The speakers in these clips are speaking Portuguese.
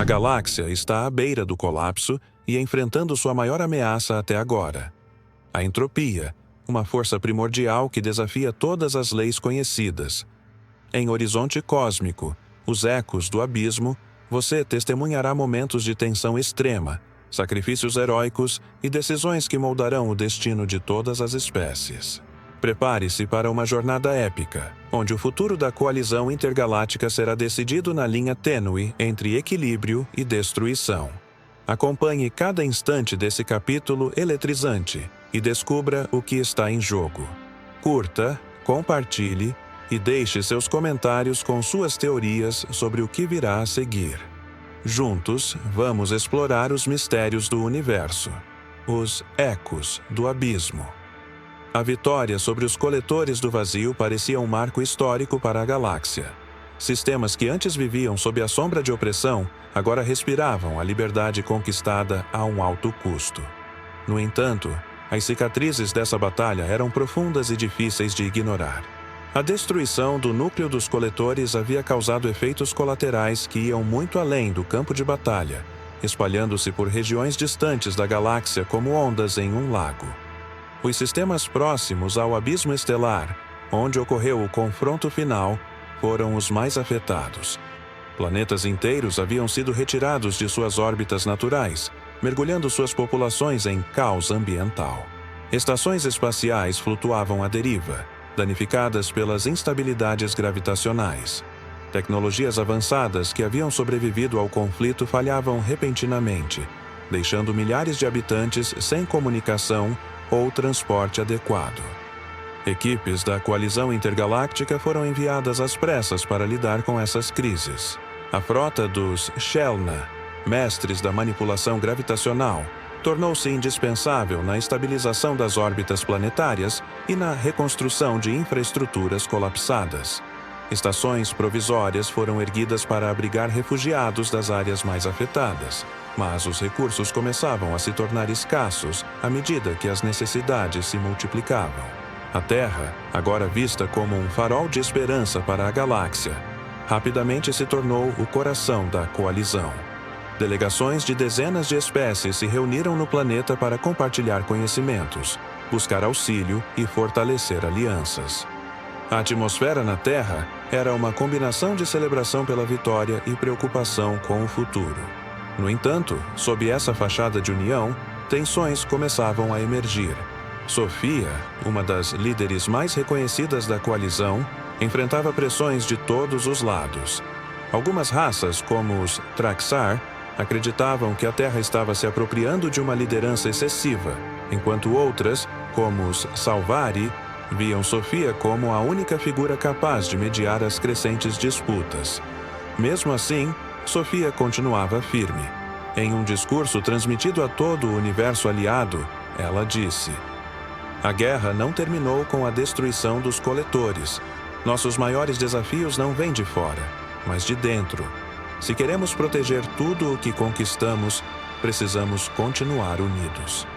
A galáxia está à beira do colapso e enfrentando sua maior ameaça até agora: a entropia, uma força primordial que desafia todas as leis conhecidas. Em Horizonte Cósmico, os ecos do abismo, você testemunhará momentos de tensão extrema, sacrifícios heróicos e decisões que moldarão o destino de todas as espécies. Prepare-se para uma jornada épica, onde o futuro da coalizão intergaláctica será decidido na linha tênue entre equilíbrio e destruição. Acompanhe cada instante desse capítulo eletrizante e descubra o que está em jogo. Curta, compartilhe e deixe seus comentários com suas teorias sobre o que virá a seguir. Juntos, vamos explorar os mistérios do universo, os ecos do abismo. A vitória sobre os coletores do vazio parecia um marco histórico para a galáxia. Sistemas que antes viviam sob a sombra de opressão, agora respiravam a liberdade conquistada a um alto custo. No entanto, as cicatrizes dessa batalha eram profundas e difíceis de ignorar. A destruição do núcleo dos coletores havia causado efeitos colaterais que iam muito além do campo de batalha, espalhando-se por regiões distantes da galáxia como ondas em um lago. Os sistemas próximos ao abismo estelar, onde ocorreu o confronto final, foram os mais afetados. Planetas inteiros haviam sido retirados de suas órbitas naturais, mergulhando suas populações em caos ambiental. Estações espaciais flutuavam à deriva, danificadas pelas instabilidades gravitacionais. Tecnologias avançadas que haviam sobrevivido ao conflito falhavam repentinamente, deixando milhares de habitantes sem comunicação ou transporte adequado. Equipes da coalizão intergaláctica foram enviadas às pressas para lidar com essas crises. A frota dos Shelna, mestres da manipulação gravitacional, tornou-se indispensável na estabilização das órbitas planetárias e na reconstrução de infraestruturas colapsadas. Estações provisórias foram erguidas para abrigar refugiados das áreas mais afetadas, mas os recursos começavam a se tornar escassos à medida que as necessidades se multiplicavam. A Terra, agora vista como um farol de esperança para a galáxia, rapidamente se tornou o coração da coalizão. Delegações de dezenas de espécies se reuniram no planeta para compartilhar conhecimentos, buscar auxílio e fortalecer alianças. A atmosfera na Terra era uma combinação de celebração pela vitória e preocupação com o futuro. No entanto, sob essa fachada de união, tensões começavam a emergir. Sophia, uma das líderes mais reconhecidas da coalizão, enfrentava pressões de todos os lados. Algumas raças, como os Traxar, acreditavam que a Terra estava se apropriando de uma liderança excessiva, enquanto outras, como os Salvari, viam Sophia como a única figura capaz de mediar as crescentes disputas. Mesmo assim, Sophia continuava firme. Em um discurso transmitido a todo o universo aliado, ela disse: "A guerra não terminou com a destruição dos coletores. Nossos maiores desafios não vêm de fora, mas de dentro. Se queremos proteger tudo o que conquistamos, precisamos continuar unidos."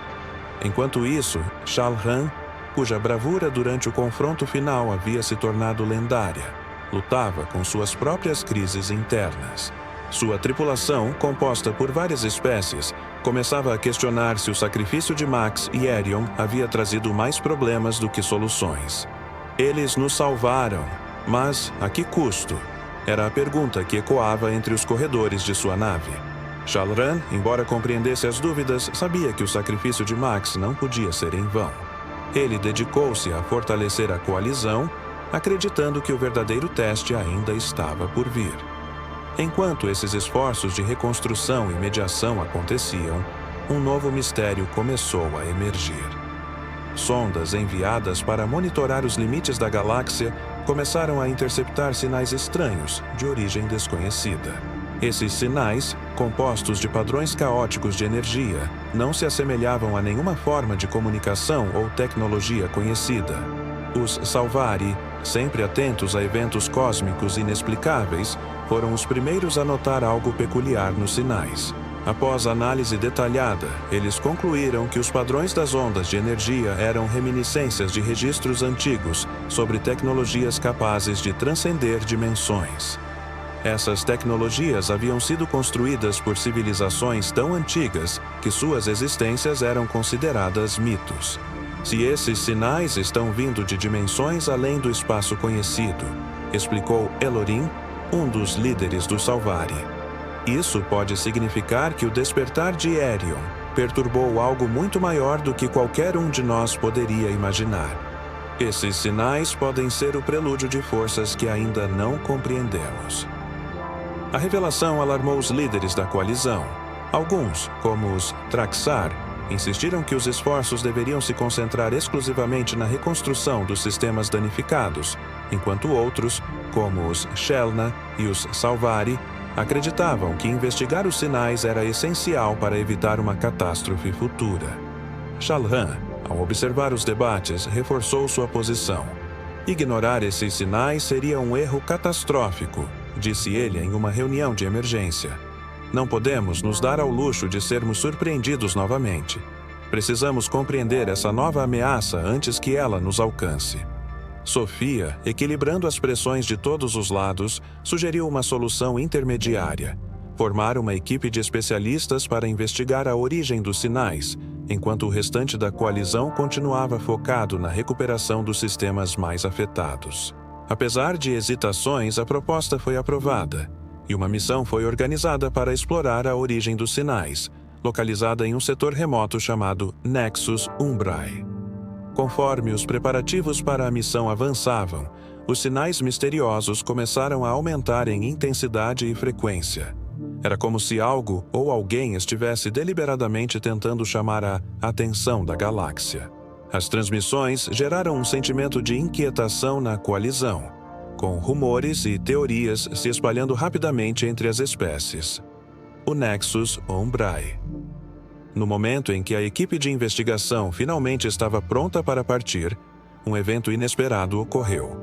Enquanto isso, Shalran, cuja bravura durante o confronto final havia se tornado lendária, lutava com suas próprias crises internas. Sua tripulação, composta por várias espécies, começava a questionar se o sacrifício de Max e Erion havia trazido mais problemas do que soluções. Eles nos salvaram, mas a que custo? Era a pergunta que ecoava entre os corredores de sua nave. Shalran, embora compreendesse as dúvidas, sabia que o sacrifício de Max não podia ser em vão. Ele dedicou-se a fortalecer a coalizão, acreditando que o verdadeiro teste ainda estava por vir. Enquanto esses esforços de reconstrução e mediação aconteciam, um novo mistério começou a emergir. Sondas enviadas para monitorar os limites da galáxia começaram a interceptar sinais estranhos, de origem desconhecida. Esses sinais, compostos de padrões caóticos de energia, não se assemelhavam a nenhuma forma de comunicação ou tecnologia conhecida. Os Salvari, sempre atentos a eventos cósmicos inexplicáveis, foram os primeiros a notar algo peculiar nos sinais. Após análise detalhada, eles concluíram que os padrões das ondas de energia eram reminiscências de registros antigos sobre tecnologias capazes de transcender dimensões. Essas tecnologias haviam sido construídas por civilizações tão antigas que suas existências eram consideradas mitos. Se esses sinais estão vindo de dimensões além do espaço conhecido, explicou Elorin, um dos líderes do Salvari. Isso pode significar que o despertar de Aerion perturbou algo muito maior do que qualquer um de nós poderia imaginar. Esses sinais podem ser o prelúdio de forças que ainda não compreendemos. A revelação alarmou os líderes da coalizão. Alguns, como os Traxar, insistiram que os esforços deveriam se concentrar exclusivamente na reconstrução dos sistemas danificados, enquanto outros, como os Shelna e os Salvari, acreditavam que investigar os sinais era essencial para evitar uma catástrofe futura. Shalhan, ao observar os debates, reforçou sua posição. Ignorar esses sinais seria um erro catastrófico, disse ele em uma reunião de emergência. Não podemos nos dar ao luxo de sermos surpreendidos novamente. Precisamos compreender essa nova ameaça antes que ela nos alcance. Sofia, equilibrando as pressões de todos os lados, sugeriu uma solução intermediária: formar uma equipe de especialistas para investigar a origem dos sinais, enquanto o restante da coalizão continuava focado na recuperação dos sistemas mais afetados. Apesar de hesitações, a proposta foi aprovada, e uma missão foi organizada para explorar a origem dos sinais, localizada em um setor remoto chamado Nexus Umbrae. Conforme os preparativos para a missão avançavam, os sinais misteriosos começaram a aumentar em intensidade e frequência. Era como se algo ou alguém estivesse deliberadamente tentando chamar a atenção da galáxia. As transmissões geraram um sentimento de inquietação na coalizão, com rumores e teorias se espalhando rapidamente entre as espécies. O Nexus Umbrae. No momento em que a equipe de investigação finalmente estava pronta para partir, um evento inesperado ocorreu.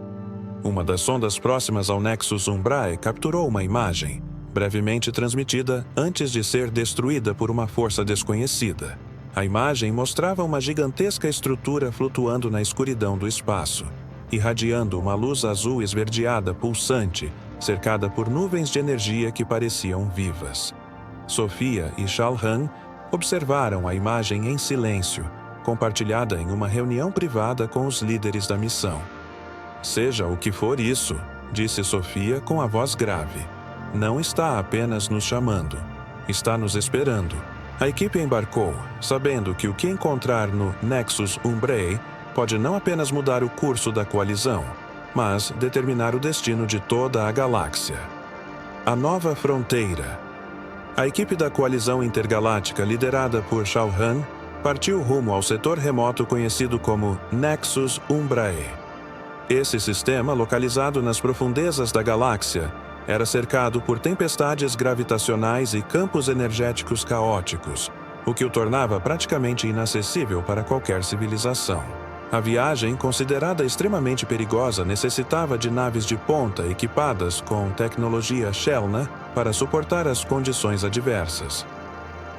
Uma das sondas próximas ao Nexus Umbrae capturou uma imagem, brevemente transmitida antes de ser destruída por uma força desconhecida. A imagem mostrava uma gigantesca estrutura flutuando na escuridão do espaço, irradiando uma luz azul esverdeada pulsante, cercada por nuvens de energia que pareciam vivas. Sofia e Shalhan observaram a imagem em silêncio, compartilhada em uma reunião privada com os líderes da missão. "Seja o que for isso", disse Sofia com a voz grave, "não está apenas nos chamando, está nos esperando." A equipe embarcou, sabendo que o que encontrar no Nexus Umbrae pode não apenas mudar o curso da coalizão, mas determinar o destino de toda a galáxia. A nova fronteira. A equipe da coalizão intergaláctica, liderada por Shalhan, partiu rumo ao setor remoto conhecido como Nexus Umbrae. Esse sistema, localizado nas profundezas da galáxia, era cercado por tempestades gravitacionais e campos energéticos caóticos, o que o tornava praticamente inacessível para qualquer civilização. A viagem, considerada extremamente perigosa, necessitava de naves de ponta equipadas com tecnologia Shelna para suportar as condições adversas.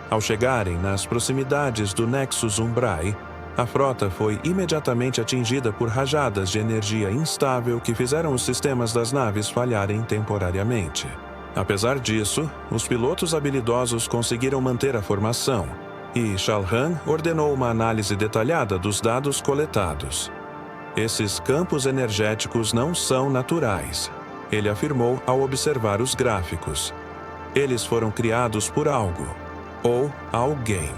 Ao chegarem nas proximidades do Nexus Umbrae, a frota foi imediatamente atingida por rajadas de energia instável que fizeram os sistemas das naves falharem temporariamente. Apesar disso, os pilotos habilidosos conseguiram manter a formação, e Shalhan ordenou uma análise detalhada dos dados coletados. "Esses campos energéticos não são naturais", ele afirmou ao observar os gráficos. "Eles foram criados por algo, ou alguém."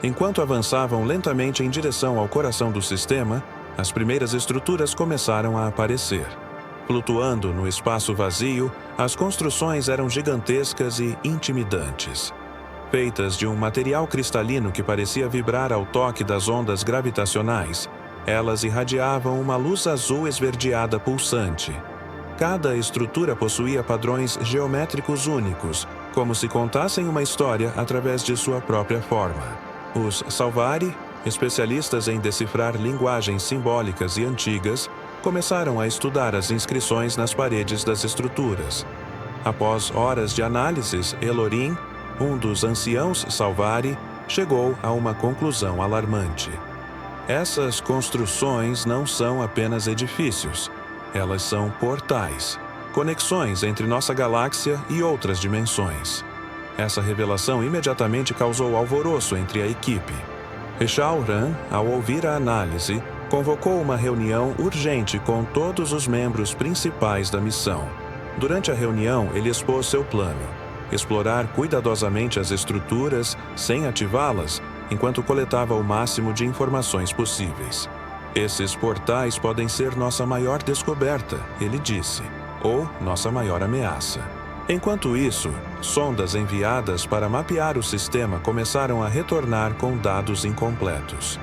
Enquanto avançavam lentamente em direção ao coração do sistema, as primeiras estruturas começaram a aparecer. Flutuando no espaço vazio, as construções eram gigantescas e intimidantes. Feitas de um material cristalino que parecia vibrar ao toque das ondas gravitacionais, elas irradiavam uma luz azul esverdeada pulsante. Cada estrutura possuía padrões geométricos únicos, como se contassem uma história através de sua própria forma. Os Salvari, especialistas em decifrar linguagens simbólicas e antigas, começaram a estudar as inscrições nas paredes das estruturas. Após horas de análises, Elorin, um dos anciãos Salvari, chegou a uma conclusão alarmante. Essas construções não são apenas edifícios, elas são portais, conexões entre nossa galáxia e outras dimensões. Essa revelação imediatamente causou alvoroço entre a equipe. Shal'Ran, ao ouvir a análise, convocou uma reunião urgente com todos os membros principais da missão. Durante a reunião, ele expôs seu plano: explorar cuidadosamente as estruturas sem ativá-las, enquanto coletava o máximo de informações possíveis. Esses portais podem ser nossa maior descoberta, ele disse, ou nossa maior ameaça. Enquanto isso, sondas enviadas para mapear o sistema começaram a retornar com dados incompletos.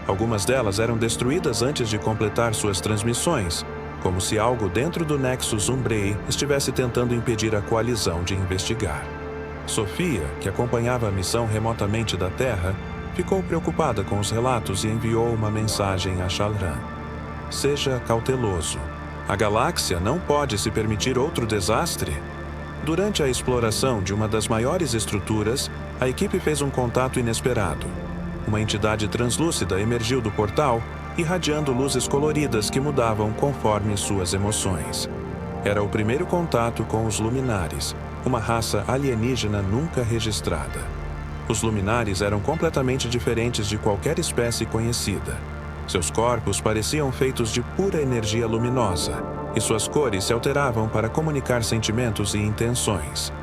Algumas delas eram destruídas antes de completar suas transmissões, como se algo dentro do Nexus Umbrae estivesse tentando impedir a coalizão de investigar. Sofia, que acompanhava a missão remotamente da Terra, ficou preocupada com os relatos e enviou uma mensagem a Shal'Ran. Seja cauteloso. A galáxia não pode se permitir outro desastre. Durante a exploração de uma das maiores estruturas, a equipe fez um contato inesperado. Uma entidade translúcida emergiu do portal, irradiando luzes coloridas que mudavam conforme suas emoções. Era o primeiro contato com os Luminares, uma raça alienígena nunca registrada. Os Luminares eram completamente diferentes de qualquer espécie conhecida. Seus corpos pareciam feitos de pura energia luminosa, e suas cores se alteravam para comunicar sentimentos e intenções.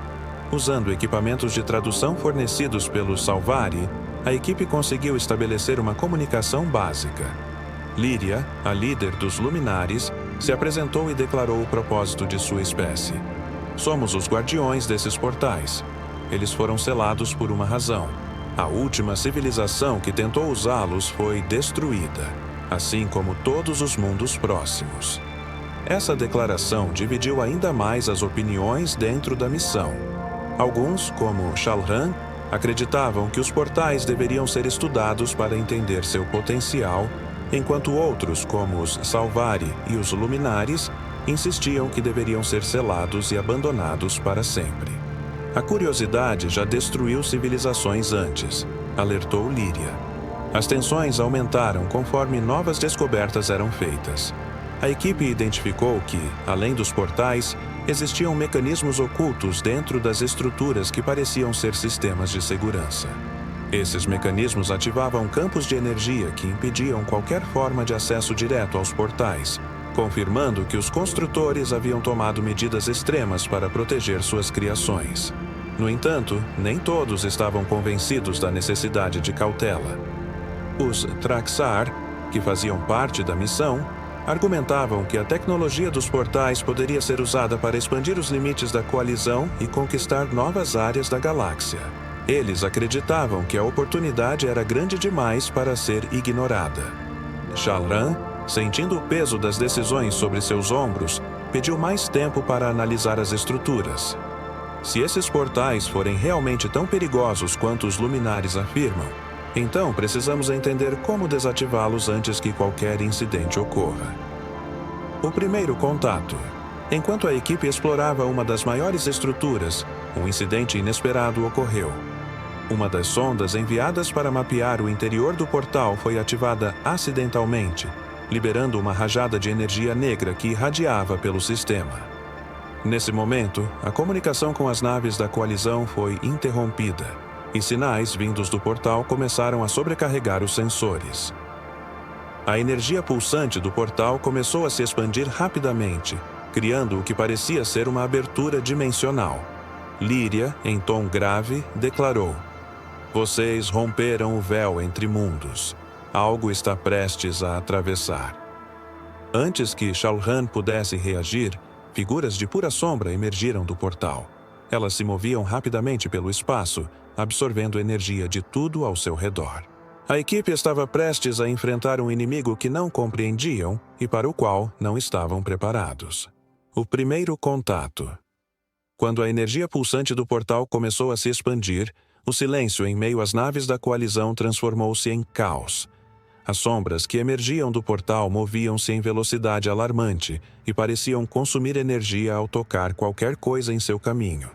Usando equipamentos de tradução fornecidos pelo Salvari, a equipe conseguiu estabelecer uma comunicação básica. Lyria, a líder dos Luminares, se apresentou e declarou o propósito de sua espécie. Somos os guardiões desses portais. Eles foram selados por uma razão. A última civilização que tentou usá-los foi destruída, assim como todos os mundos próximos. Essa declaração dividiu ainda mais as opiniões dentro da missão. Alguns, como Shal'Ran, acreditavam que os portais deveriam ser estudados para entender seu potencial, enquanto outros, como os Salvari e os Luminares, insistiam que deveriam ser selados e abandonados para sempre. A curiosidade já destruiu civilizações antes, alertou Lyria. As tensões aumentaram conforme novas descobertas eram feitas. A equipe identificou que, além dos portais, existiam mecanismos ocultos dentro das estruturas que pareciam ser sistemas de segurança. Esses mecanismos ativavam campos de energia que impediam qualquer forma de acesso direto aos portais, confirmando que os construtores haviam tomado medidas extremas para proteger suas criações. No entanto, nem todos estavam convencidos da necessidade de cautela. Os Traxar, que faziam parte da missão, argumentavam que a tecnologia dos portais poderia ser usada para expandir os limites da coalizão e conquistar novas áreas da galáxia. Eles acreditavam que a oportunidade era grande demais para ser ignorada. Shal'Ran, sentindo o peso das decisões sobre seus ombros, pediu mais tempo para analisar as estruturas. Se esses portais forem realmente tão perigosos quanto os Luminares afirmam, então precisamos entender como desativá-los antes que qualquer incidente ocorra. O primeiro contato. Enquanto a equipe explorava uma das maiores estruturas, um incidente inesperado ocorreu. Uma das sondas enviadas para mapear o interior do portal foi ativada acidentalmente, liberando uma rajada de energia negra que irradiava pelo sistema. Nesse momento, a comunicação com as naves da coalizão foi interrompida, e sinais vindos do portal começaram a sobrecarregar os sensores. A energia pulsante do portal começou a se expandir rapidamente, criando o que parecia ser uma abertura dimensional. Lyria, em tom grave, declarou: "Vocês romperam o véu entre mundos. Algo está prestes a atravessar." Antes que Shal'Ran pudesse reagir, figuras de pura sombra emergiram do portal. Elas se moviam rapidamente pelo espaço, absorvendo energia de tudo ao seu redor. A equipe estava prestes a enfrentar um inimigo que não compreendiam e para o qual não estavam preparados. O primeiro contato. Quando a energia pulsante do portal começou a se expandir, o silêncio em meio às naves da coalizão transformou-se em caos. As sombras que emergiam do portal moviam-se em velocidade alarmante e pareciam consumir energia ao tocar qualquer coisa em seu caminho.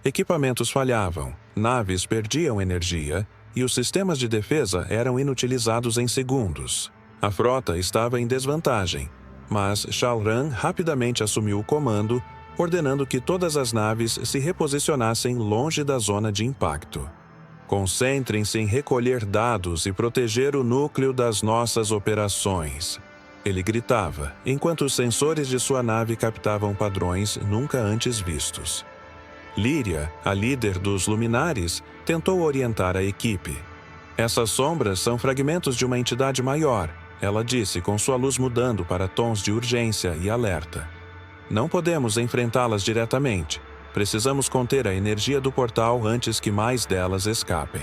Equipamentos falhavam, naves perdiam energia e os sistemas de defesa eram inutilizados em segundos. A frota estava em desvantagem, mas Shal'Ran rapidamente assumiu o comando, ordenando que todas as naves se reposicionassem longe da zona de impacto. Concentrem-se em recolher dados e proteger o núcleo das nossas operações. Ele gritava, enquanto os sensores de sua nave captavam padrões nunca antes vistos. Lyria, a líder dos Luminares, tentou orientar a equipe. Essas sombras são fragmentos de uma entidade maior, ela disse com sua luz mudando para tons de urgência e alerta. Não podemos enfrentá-las diretamente. Precisamos conter a energia do portal antes que mais delas escapem.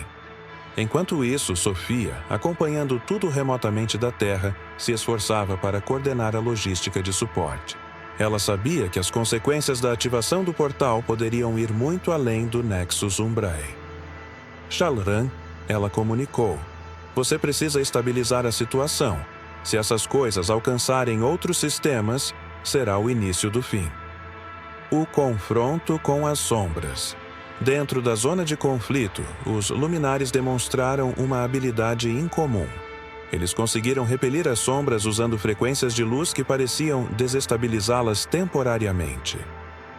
Enquanto isso, Sofia, acompanhando tudo remotamente da Terra, se esforçava para coordenar a logística de suporte. Ela sabia que as consequências da ativação do portal poderiam ir muito além do Nexus Umbrae. Shal'Ran, ela comunicou. Você precisa estabilizar a situação. Se essas coisas alcançarem outros sistemas, será o início do fim. O confronto com as sombras. Dentro da zona de conflito, os Luminares demonstraram uma habilidade incomum. Eles conseguiram repelir as sombras usando frequências de luz que pareciam desestabilizá-las temporariamente.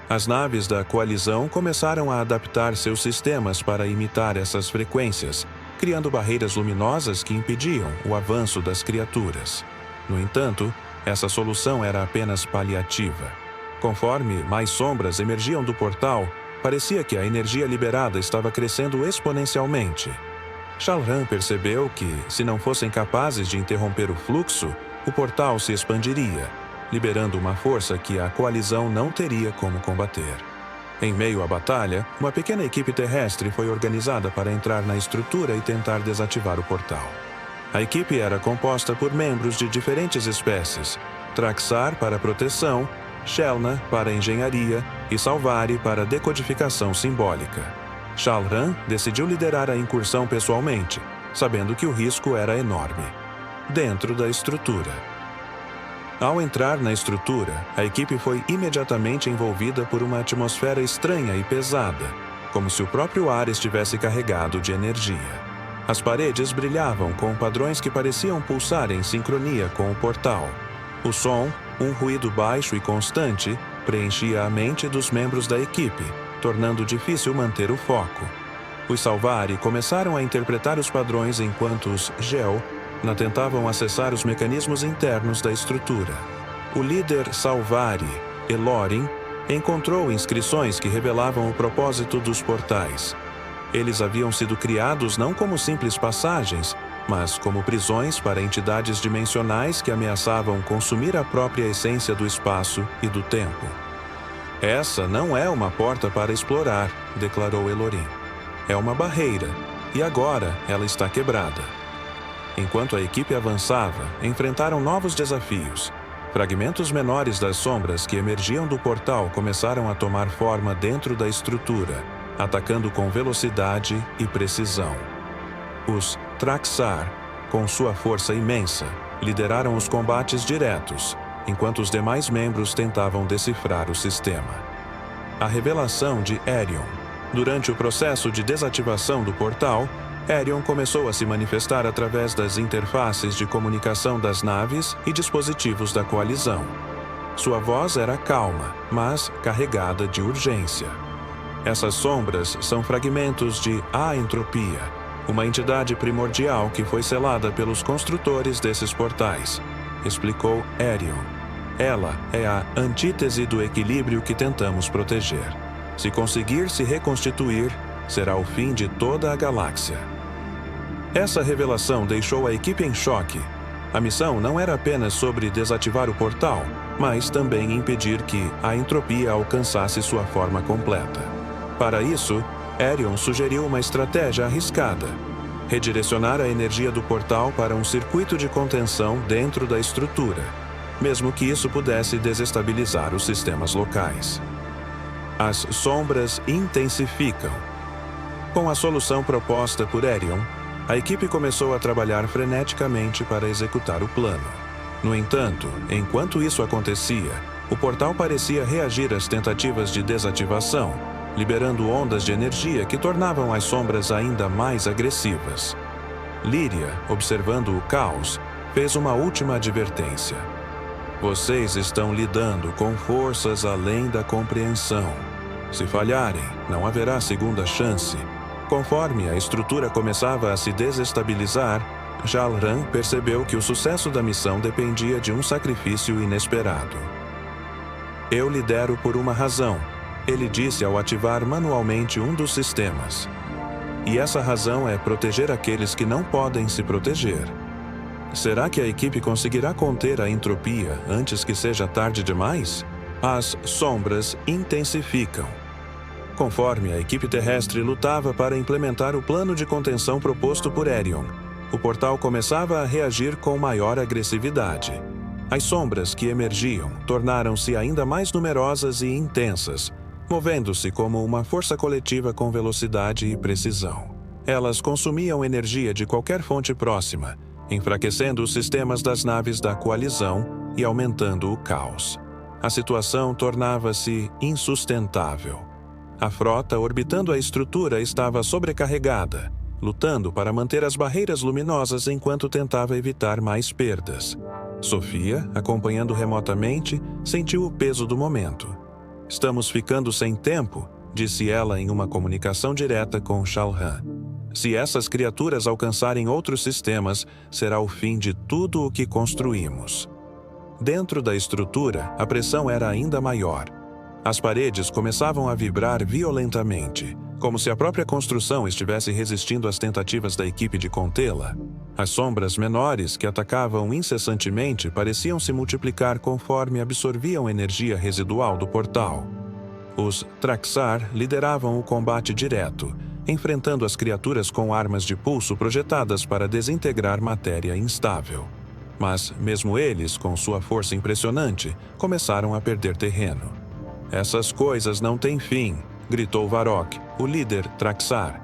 As naves da coalizão começaram a adaptar seus sistemas para imitar essas frequências, criando barreiras luminosas que impediam o avanço das criaturas. No entanto, essa solução era apenas paliativa. Conforme mais sombras emergiam do portal, parecia que a energia liberada estava crescendo exponencialmente. Shal'Ran percebeu que, se não fossem capazes de interromper o fluxo, o portal se expandiria, liberando uma força que a coalizão não teria como combater. Em meio à batalha, uma pequena equipe terrestre foi organizada para entrar na estrutura e tentar desativar o portal. A equipe era composta por membros de diferentes espécies: Traxar para proteção, Shelna para engenharia e Salvari para decodificação simbólica. Shal'Ran decidiu liderar a incursão pessoalmente, sabendo que o risco era enorme. Dentro da estrutura. Ao entrar na estrutura, a equipe foi imediatamente envolvida por uma atmosfera estranha e pesada, como se o próprio ar estivesse carregado de energia. As paredes brilhavam com padrões que pareciam pulsar em sincronia com o portal. O som, um ruído baixo e constante, preenchia a mente dos membros da equipe, tornando difícil manter o foco. Os Salvari começaram a interpretar os padrões enquanto os Gel tentavam acessar os mecanismos internos da estrutura. O líder Salvari, Elorin, encontrou inscrições que revelavam o propósito dos portais. Eles haviam sido criados não como simples passagens, mas como prisões para entidades dimensionais que ameaçavam consumir a própria essência do espaço e do tempo. Essa não é uma porta para explorar, declarou Elorin. É uma barreira, e agora ela está quebrada. Enquanto a equipe avançava, enfrentaram novos desafios. Fragmentos menores das sombras que emergiam do portal começaram a tomar forma dentro da estrutura, atacando com velocidade e precisão. Os Traxar, com sua força imensa, lideraram os combates diretos, enquanto os demais membros tentavam decifrar o sistema. A revelação de Aerion. Durante o processo de desativação do portal, Aerion começou a se manifestar através das interfaces de comunicação das naves e dispositivos da coalizão. Sua voz era calma, mas carregada de urgência. Essas sombras são fragmentos de A-entropia, uma entidade primordial que foi selada pelos construtores desses portais, explicou Aerion. Ela é a antítese do equilíbrio que tentamos proteger. Se conseguir se reconstituir, será o fim de toda a galáxia. Essa revelação deixou a equipe em choque. A missão não era apenas sobre desativar o portal, mas também impedir que a entropia alcançasse sua forma completa. Para isso, Aerion sugeriu uma estratégia arriscada: redirecionar a energia do portal para um circuito de contenção dentro da estrutura, mesmo que isso pudesse desestabilizar os sistemas locais. As sombras intensificam. Com a solução proposta por Aerion, a equipe começou a trabalhar freneticamente para executar o plano. No entanto, enquanto isso acontecia, o portal parecia reagir às tentativas de desativação, liberando ondas de energia que tornavam as sombras ainda mais agressivas. Lyria, observando o caos, fez uma última advertência. Vocês estão lidando com forças além da compreensão. Se falharem, não haverá segunda chance. Conforme a estrutura começava a se desestabilizar, Shal'Ran percebeu que o sucesso da missão dependia de um sacrifício inesperado. Eu lidero por uma razão, ele disse ao ativar manualmente um dos sistemas. E essa razão é proteger aqueles que não podem se proteger. Será que a equipe conseguirá conter a entropia antes que seja tarde demais? As sombras intensificam. Conforme a equipe terrestre lutava para implementar o plano de contenção proposto por Aerion, o portal começava a reagir com maior agressividade. As sombras que emergiam tornaram-se ainda mais numerosas e intensas, movendo-se como uma força coletiva com velocidade e precisão. Elas consumiam energia de qualquer fonte próxima, enfraquecendo os sistemas das naves da coalizão e aumentando o caos. A situação tornava-se insustentável. A frota orbitando a estrutura estava sobrecarregada, lutando para manter as barreiras luminosas enquanto tentava evitar mais perdas. Sofia, acompanhando remotamente, sentiu o peso do momento. "Estamos ficando sem tempo", disse ela em uma comunicação direta com Shal'Ran. "Se essas criaturas alcançarem outros sistemas, será o fim de tudo o que construímos." Dentro da estrutura, a pressão era ainda maior. As paredes começavam a vibrar violentamente, como se a própria construção estivesse resistindo às tentativas da equipe de contê-la. As sombras menores que atacavam incessantemente pareciam se multiplicar conforme absorviam energia residual do portal. Os Traxar lideravam o combate direto, enfrentando as criaturas com armas de pulso projetadas para desintegrar matéria instável. Mas, mesmo eles, com sua força impressionante, começaram a perder terreno. "Essas coisas não têm fim", gritou Varrock, o líder Traxar.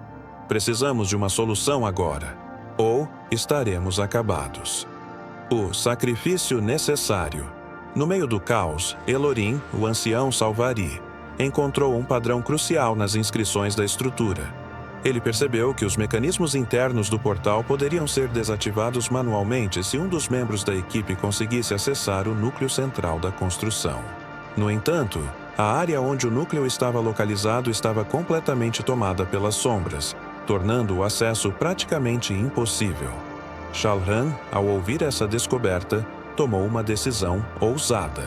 "Precisamos de uma solução agora, ou estaremos acabados." O sacrifício necessário. No meio do caos, Elorin, o ancião Salvari, encontrou um padrão crucial nas inscrições da estrutura. Ele percebeu que os mecanismos internos do portal poderiam ser desativados manualmente se um dos membros da equipe conseguisse acessar o núcleo central da construção. No entanto, a área onde o núcleo estava localizado estava completamente tomada pelas sombras, tornando o acesso praticamente impossível. Shal'Ran, ao ouvir essa descoberta, tomou uma decisão ousada.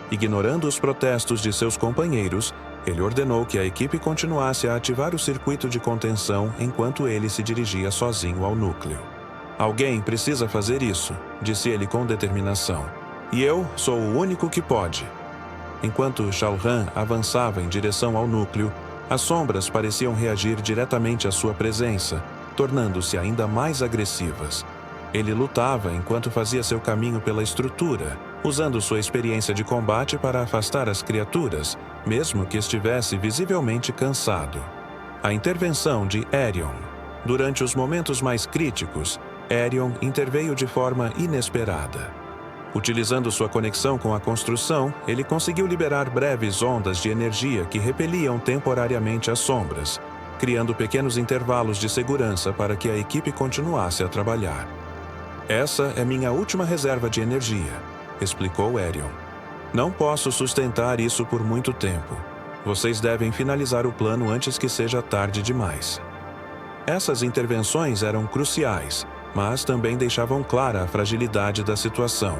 Ignorando os protestos de seus companheiros, ele ordenou que a equipe continuasse a ativar o circuito de contenção enquanto ele se dirigia sozinho ao núcleo. "Alguém precisa fazer isso", disse ele com determinação. "E eu sou o único que pode." Enquanto Shal'Ran avançava em direção ao núcleo, as sombras pareciam reagir diretamente à sua presença, tornando-se ainda mais agressivas. Ele lutava enquanto fazia seu caminho pela estrutura, usando sua experiência de combate para afastar as criaturas, mesmo que estivesse visivelmente cansado. A intervenção de Aerion. Durante os momentos mais críticos, Aerion interveio de forma inesperada. Utilizando sua conexão com a construção, ele conseguiu liberar breves ondas de energia que repeliam temporariamente as sombras, criando pequenos intervalos de segurança para que a equipe continuasse a trabalhar. "Essa é minha última reserva de energia", explicou Aerion. "Não posso sustentar isso por muito tempo. Vocês devem finalizar o plano antes que seja tarde demais." Essas intervenções eram cruciais, mas também deixavam clara a fragilidade da situação.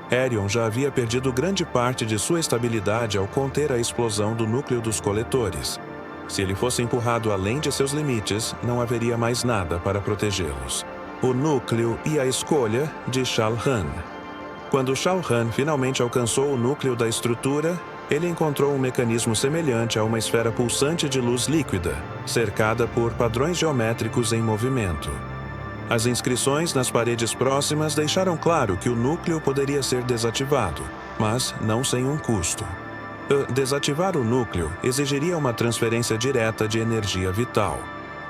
Aerion já havia perdido grande parte de sua estabilidade ao conter a explosão do núcleo dos coletores. Se ele fosse empurrado além de seus limites, não haveria mais nada para protegê-los. O núcleo e a escolha de Shal'Ran. Quando Shal'Ran finalmente alcançou o núcleo da estrutura, ele encontrou um mecanismo semelhante a uma esfera pulsante de luz líquida, cercada por padrões geométricos em movimento. As inscrições nas paredes próximas deixaram claro que o núcleo poderia ser desativado, mas não sem um custo. Desativar o núcleo exigiria uma transferência direta de energia vital,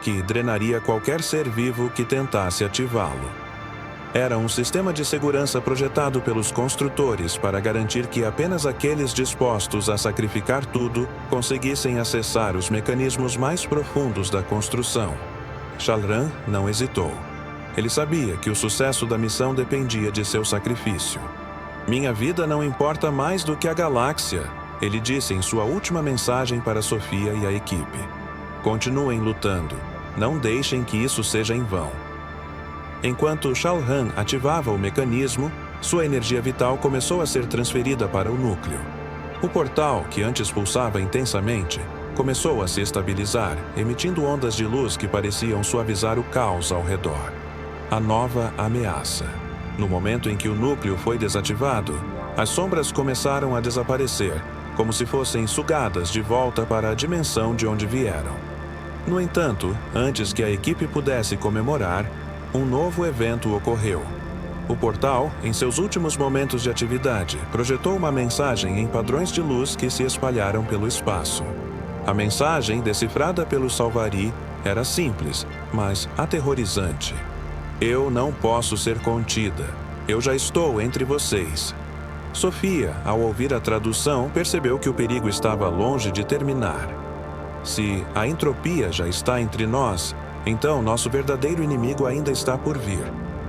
que drenaria qualquer ser vivo que tentasse ativá-lo. Era um sistema de segurança projetado pelos construtores para garantir que apenas aqueles dispostos a sacrificar tudo conseguissem acessar os mecanismos mais profundos da construção. Shal'Ran não hesitou. Ele sabia que o sucesso da missão dependia de seu sacrifício. Minha vida não importa mais do que a galáxia, ele disse em sua última mensagem para Sophia e a equipe. Continuem lutando. Não deixem que isso seja em vão. Enquanto Shalran ativava o mecanismo, sua energia vital começou a ser transferida para o núcleo. O portal, que antes pulsava intensamente, começou a se estabilizar, emitindo ondas de luz que pareciam suavizar o caos ao redor. A nova ameaça. No momento em que o núcleo foi desativado, as sombras começaram a desaparecer, como se fossem sugadas de volta para a dimensão de onde vieram. No entanto, antes que a equipe pudesse comemorar, um novo evento ocorreu. O portal, em seus últimos momentos de atividade, projetou uma mensagem em padrões de luz que se espalharam pelo espaço. A mensagem, decifrada pelo Salvari, era simples, mas aterrorizante. Eu não posso ser contida. Eu já estou entre vocês. Sophia, ao ouvir a tradução, percebeu que o perigo estava longe de terminar. Se a entropia já está entre nós, então nosso verdadeiro inimigo ainda está por vir,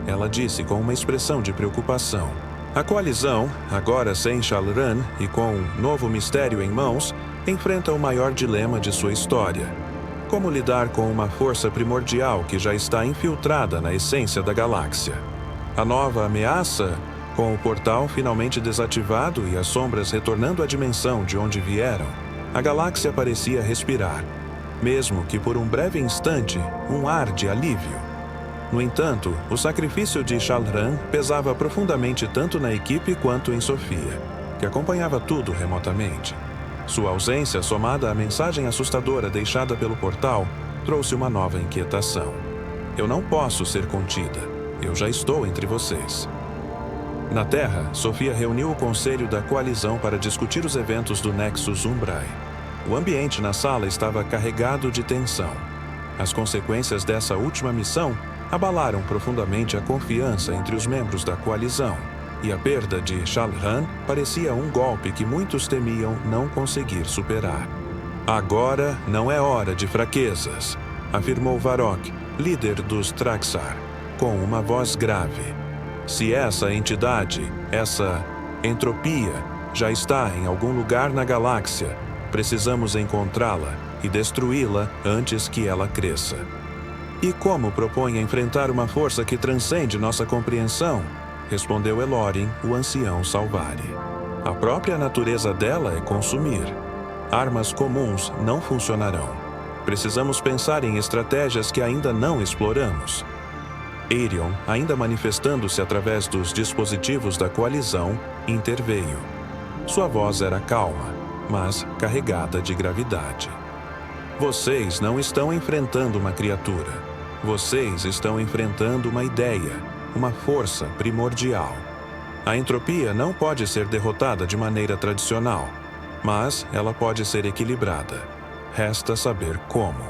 ela disse com uma expressão de preocupação. A coalizão, agora sem Shalran e com um novo mistério em mãos, enfrenta o maior dilema de sua história. Como lidar com uma força primordial que já está infiltrada na essência da galáxia? A nova ameaça, com o portal finalmente desativado e as sombras retornando à dimensão de onde vieram, a galáxia parecia respirar, mesmo que por um breve instante, um ar de alívio. No entanto, o sacrifício de Shalran pesava profundamente tanto na equipe quanto em Sophia, que acompanhava tudo remotamente. Sua ausência, somada à mensagem assustadora deixada pelo portal, trouxe uma nova inquietação. Eu não posso ser contida. Eu já estou entre vocês. Na Terra, Sophia reuniu o conselho da coalizão para discutir os eventos do Nexus Umbrai. O ambiente na sala estava carregado de tensão. As consequências dessa última missão abalaram profundamente a confiança entre os membros da coalizão, e a perda de Shalran parecia um golpe que muitos temiam não conseguir superar. Agora não é hora de fraquezas, afirmou Varrock, líder dos Traxar, com uma voz grave. Se essa entidade, essa entropia, já está em algum lugar na galáxia, precisamos encontrá-la e destruí-la antes que ela cresça. E como propõe enfrentar uma força que transcende nossa compreensão? Respondeu Elorin, o ancião Salvari. A própria natureza dela é consumir. Armas comuns não funcionarão. Precisamos pensar em estratégias que ainda não exploramos. Aerion, ainda manifestando-se através dos dispositivos da coalizão, interveio. Sua voz era calma, mas carregada de gravidade. Vocês não estão enfrentando uma criatura. Vocês estão enfrentando uma ideia. Uma força primordial. A entropia não pode ser derrotada de maneira tradicional, mas ela pode ser equilibrada. Resta saber como.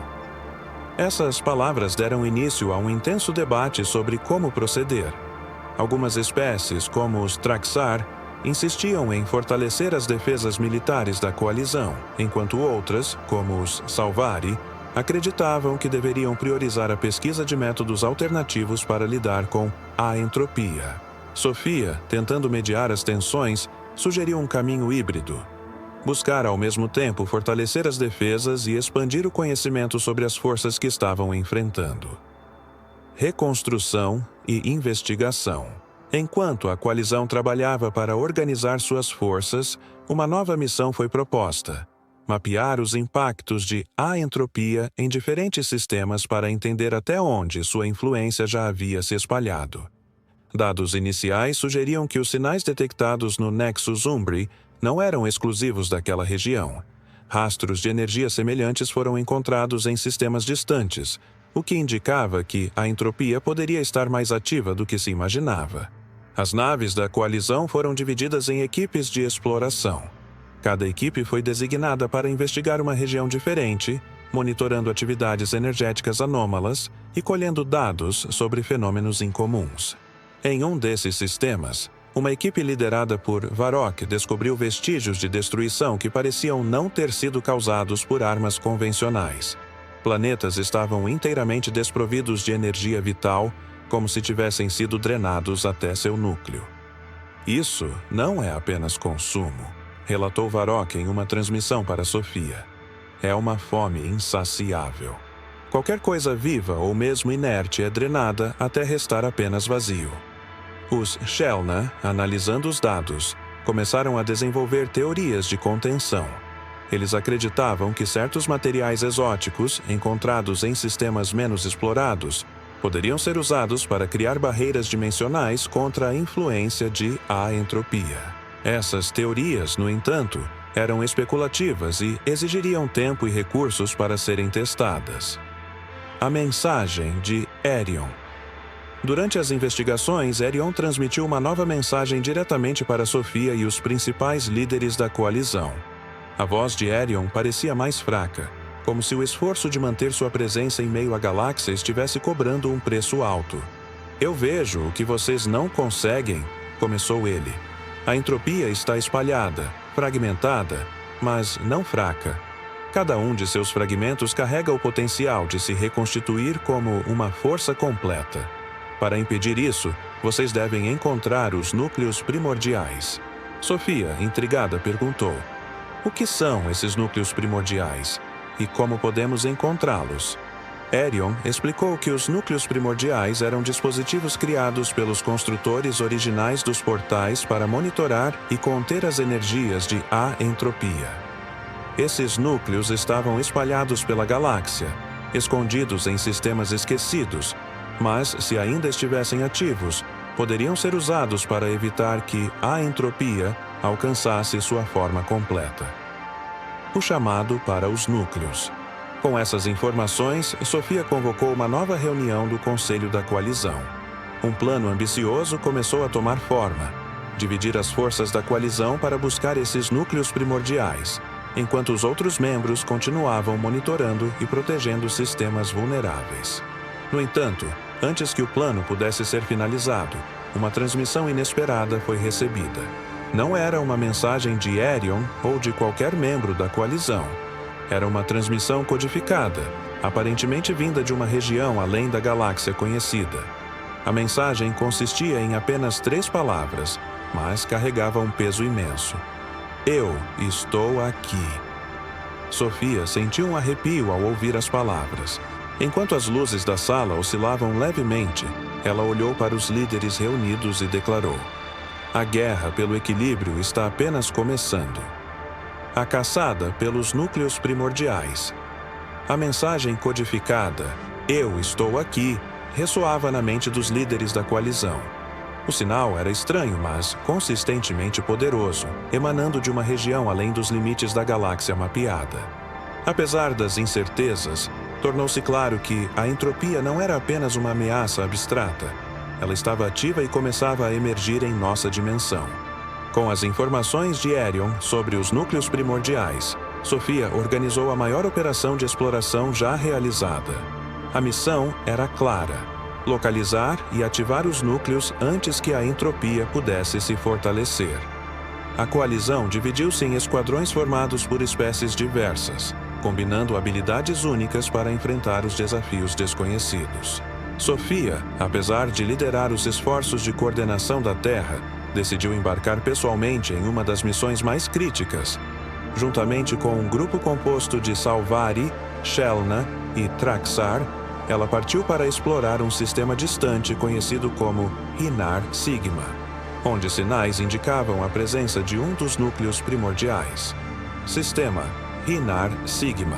Essas palavras deram início a um intenso debate sobre como proceder. Algumas espécies, como os Traxar, insistiam em fortalecer as defesas militares da coalizão, enquanto outras, como os Salvari, acreditavam que deveriam priorizar a pesquisa de métodos alternativos para lidar com a entropia. Sophia, tentando mediar as tensões, sugeriu um caminho híbrido. Buscar ao mesmo tempo fortalecer as defesas e expandir o conhecimento sobre as forças que estavam enfrentando. Reconstrução e investigação. Enquanto a coalizão trabalhava para organizar suas forças, uma nova missão foi proposta: mapear os impactos de aentropia em diferentes sistemas para entender até onde sua influência já havia se espalhado. Dados iniciais sugeriam que os sinais detectados no Nexus Umbri não eram exclusivos daquela região. Rastros de energia semelhantes foram encontrados em sistemas distantes, o que indicava que a entropia poderia estar mais ativa do que se imaginava. As naves da coalizão foram divididas em equipes de exploração. Cada equipe foi designada para investigar uma região diferente, monitorando atividades energéticas anômalas e colhendo dados sobre fenômenos incomuns. Em um desses sistemas, uma equipe liderada por Varrock descobriu vestígios de destruição que pareciam não ter sido causados por armas convencionais. Planetas estavam inteiramente desprovidos de energia vital, como se tivessem sido drenados até seu núcleo. Isso não é apenas consumo, relatou Varrock em uma transmissão para Sofia. É uma fome insaciável. Qualquer coisa viva ou mesmo inerte é drenada até restar apenas vazio. Os Shellna, analisando os dados, começaram a desenvolver teorias de contenção. Eles acreditavam que certos materiais exóticos, encontrados em sistemas menos explorados, poderiam ser usados para criar barreiras dimensionais contra a influência de aentropia. Essas teorias, no entanto, eram especulativas e exigiriam tempo e recursos para serem testadas. A mensagem de Aerion. Durante as investigações, Aerion transmitiu uma nova mensagem diretamente para Sofia e os principais líderes da coalizão. A voz de Aerion parecia mais fraca, como se o esforço de manter sua presença em meio à galáxia estivesse cobrando um preço alto. "Eu vejo o que vocês não conseguem", começou ele. "A entropia está espalhada, fragmentada, mas não fraca. Cada um de seus fragmentos carrega o potencial de se reconstituir como uma força completa. Para impedir isso, vocês devem encontrar os núcleos primordiais." Sofia, intrigada, perguntou: "O que são esses núcleos primordiais? E como podemos encontrá-los?" Aerion explicou que os núcleos primordiais eram dispositivos criados pelos construtores originais dos portais para monitorar e conter as energias de aentropia. Esses núcleos estavam espalhados pela galáxia, escondidos em sistemas esquecidos, mas, se ainda estivessem ativos, poderiam ser usados para evitar que a entropia alcançasse sua forma completa. O chamado para os núcleos. Com essas informações, Sofia convocou uma nova reunião do Conselho da Coalizão. Um plano ambicioso começou a tomar forma: dividir as forças da coalizão para buscar esses núcleos primordiais, enquanto os outros membros continuavam monitorando e protegendo sistemas vulneráveis. No entanto, antes que o plano pudesse ser finalizado, uma transmissão inesperada foi recebida. Não era uma mensagem de Aerion ou de qualquer membro da coalizão. Era uma transmissão codificada, aparentemente vinda de uma região além da galáxia conhecida. A mensagem consistia em apenas 3 palavras, mas carregava um peso imenso. "Eu estou aqui." Sofia sentiu um arrepio ao ouvir as palavras. Enquanto as luzes da sala oscilavam levemente, ela olhou para os líderes reunidos e declarou: "A guerra pelo equilíbrio está apenas começando." A caçada pelos núcleos primordiais. A mensagem codificada, "Eu estou aqui", ressoava na mente dos líderes da coalizão. O sinal era estranho, mas consistentemente poderoso, emanando de uma região além dos limites da galáxia mapeada. Apesar das incertezas, tornou-se claro que a entropia não era apenas uma ameaça abstrata. Ela estava ativa e começava a emergir em nossa dimensão. Com as informações de Aerion sobre os núcleos primordiais, Sofia organizou a maior operação de exploração já realizada. A missão era clara: localizar e ativar os núcleos antes que a entropia pudesse se fortalecer. A coalizão dividiu-se em esquadrões formados por espécies diversas, combinando habilidades únicas para enfrentar os desafios desconhecidos. Sofia, apesar de liderar os esforços de coordenação da Terra, decidiu embarcar pessoalmente em uma das missões mais críticas. Juntamente com um grupo composto de Salvari, Shellna e Traxar, ela partiu para explorar um sistema distante conhecido como Hinar Sigma, onde sinais indicavam a presença de um dos núcleos primordiais. Sistema Hinar Sigma.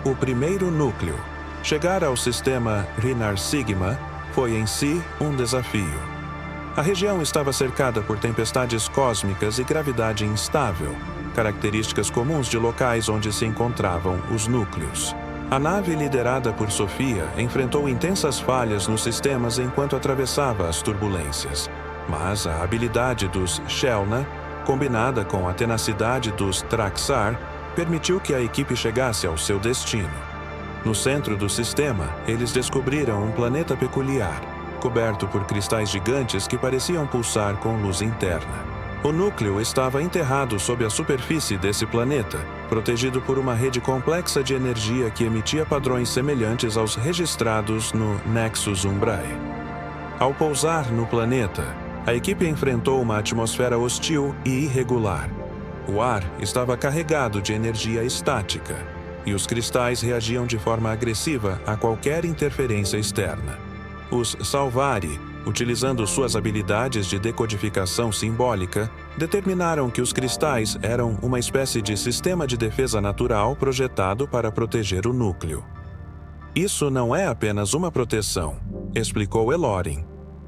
O primeiro núcleo. Chegar ao sistema Hinar Sigma foi em si um desafio. A região estava cercada por tempestades cósmicas e gravidade instável, características comuns de locais onde se encontravam os núcleos. A nave liderada por Sofia enfrentou intensas falhas nos sistemas enquanto atravessava as turbulências, mas a habilidade dos Shellna, combinada com a tenacidade dos Traxar, permitiu que a equipe chegasse ao seu destino. No centro do sistema, eles descobriram um planeta peculiar, coberto por cristais gigantes que pareciam pulsar com luz interna. O núcleo estava enterrado sob a superfície desse planeta, protegido por uma rede complexa de energia que emitia padrões semelhantes aos registrados no Nexus Umbrae. Ao pousar no planeta, A equipe enfrentou uma atmosfera hostil e irregular. O ar estava carregado de energia estática, e os cristais reagiam de forma agressiva a qualquer interferência externa. Os Salvari, utilizando suas habilidades de decodificação simbólica, determinaram que os cristais eram uma espécie de sistema de defesa natural projetado para proteger o núcleo. Isso não é apenas uma proteção, explicou Elorin.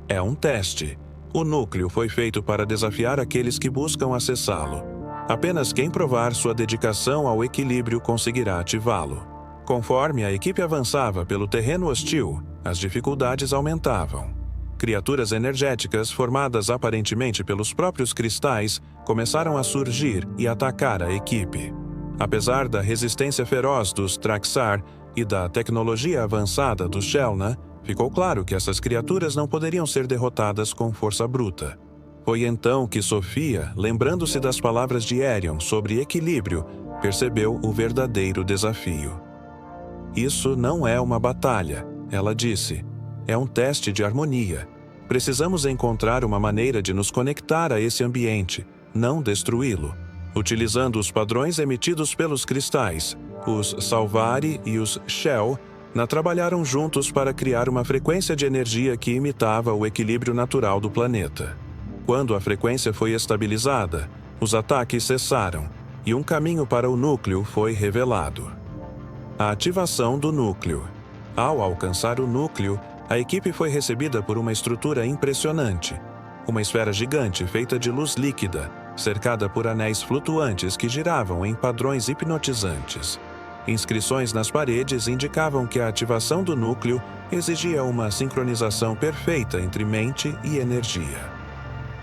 É um teste. O núcleo foi feito para desafiar aqueles que buscam acessá-lo. Apenas quem provar sua dedicação ao equilíbrio conseguirá ativá-lo. Conforme a equipe avançava pelo terreno hostil, as dificuldades aumentavam. Criaturas energéticas, formadas aparentemente pelos próprios cristais, começaram a surgir e atacar a equipe. Apesar da resistência feroz dos Traxar e da tecnologia avançada dos Shelna, ficou claro que essas criaturas não poderiam ser derrotadas com força bruta. Foi então que Sophia, lembrando-se das palavras de Aerion sobre equilíbrio, percebeu o verdadeiro desafio. Isso não é uma batalha, ela disse. É um teste de harmonia. Precisamos encontrar uma maneira de nos conectar a esse ambiente, não destruí-lo. Utilizando os padrões emitidos pelos cristais, os Salvari e os Shell trabalharam juntos para criar uma frequência de energia que imitava o equilíbrio natural do planeta. Quando a frequência foi estabilizada, os ataques cessaram e um caminho para o núcleo foi revelado. A ativação do núcleo. Ao alcançar o núcleo, a equipe foi recebida por uma estrutura impressionante. Uma esfera gigante feita de luz líquida, cercada por anéis flutuantes que giravam em padrões hipnotizantes. Inscrições nas paredes indicavam que a ativação do núcleo exigia uma sincronização perfeita entre mente e energia.